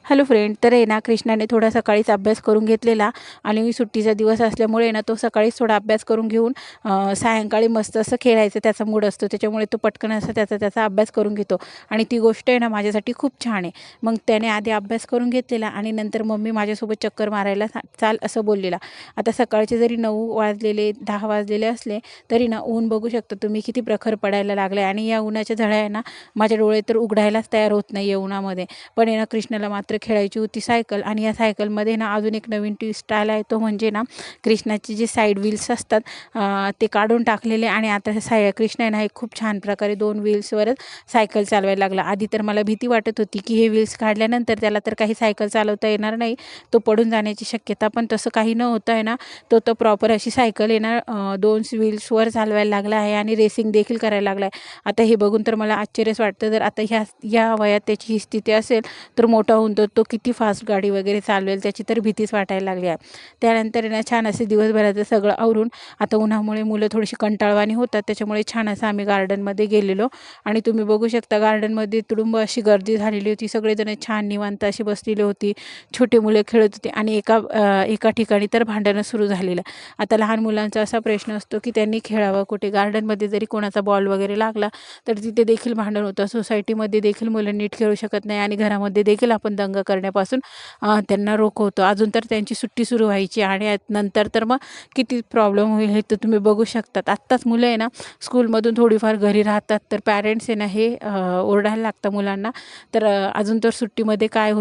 Hello friend, तर आहे ना कृष्णाने थोडा सकाळीच अभ्यास करून घेतलेला आणि सुट्टीचा दिवस असल्यामुळे ना तो सकाळीच थोडा अभ्यास करून घेऊन सायंकाळी मस्त असं खेळायचं त्याचा मूड असतो, त्याच्यामुळे तो पटकन असं त्याचा अभ्यास करून घेतो आणि ती गोष्ट आहे ना माझ्यासाठी खूप छान आहे. मग त्याने आधी अभ्यास करून घेतलेला आणि नंतर मम्मी माझ्यासोबत चक्कर मारायला चाल असं बोललेला. आता सकाळचे जरी 9 वाजलेले 10 वाजलेले असले तरी ना ऊन बघू शकता तुम्ही किती प्रखर पडायला लागलं आहे आणि या उन्हाच्या झळा आहे ना माझे डोळे तर उघडायलाच तयार होत नाही या उन्हामध्ये. पण आहे ना कृष्णाला मात्र खेळायची होती सायकल आणि या सायकलमध्ये ना अजून एक नवीन ट्विस्ट आला आहे, तो म्हणजे ना कृष्णाचे जे साईड व्हील्स असतात ते काढून टाकलेले आणि आता कृष्ण आहे ना हे खूप छान प्रकारे 2 व्हील्सवरच सायकल चालवायला लागला. आधी तर मला भीती वाटत होती की हे व्हील्स काढल्यानंतर त्याला तर काही सायकल चालवता येणार नाही, तो पडून जाण्याची शक्यता, पण तसं काही न होता आहे ना तो प्रॉपर अशी सायकल आहे ना 2 व्हील्सवर चालवायला लागला आहे आणि रेसिंग देखील करायला लागला आहे. आता हे बघून तर मला आश्चर्यच वाटतं, जर आता ह्या वयात त्याची ही स्थिती असेल तर मोठा होऊन तो किती फास्ट गाडी वगैरे चालवेल, त्याची तर भीतीच वाटायला लागली आहे. त्यानंतर ना छान असे दिवसभराचं सगळं आवरून आता उन्हामुळे मुलं थोडीशी कंटाळवाणी होतात, त्याच्यामुळे छान असं आम्ही गार्डनमध्ये गेलेलो आणि तुम्ही बघू शकता गार्डनमध्ये तुडुंब अशी गर्दी झालेली होती. सगळेजण छान निवांत अशी बसलेली होती, छोटी मुलं खेळत होती आणि एका ठिकाणी तर भांडणं सुरू झालेलं. आता लहान मुलांचा असा प्रश्न असतो की त्यांनी खेळावं कुठे. गार्डनमध्ये जरी कोणाचा बॉल वगैरे लागला तर तिथे देखील भांडण होतं. सोसायटीमध्ये देखील मुलं नीट खेळू शकत नाही आणि घरामध्ये देखील आपण दंगा करण्यापासून त्यांना रोखवतो. अजून तर त्यांची सुट्टी सुरू व्हायची आणि नंतर तर मग किती प्रॉब्लेम होईल हे तर तुम्ही बघू शकतात. आत्ताच मुलं आहे ना स्कूलमधून थोडीफार घरी राहतात तर पॅरेंट्स आहे ना हे ओरडायला लागतं मुलांना, तर अजून तर सुट्टीमध्ये काय होईल.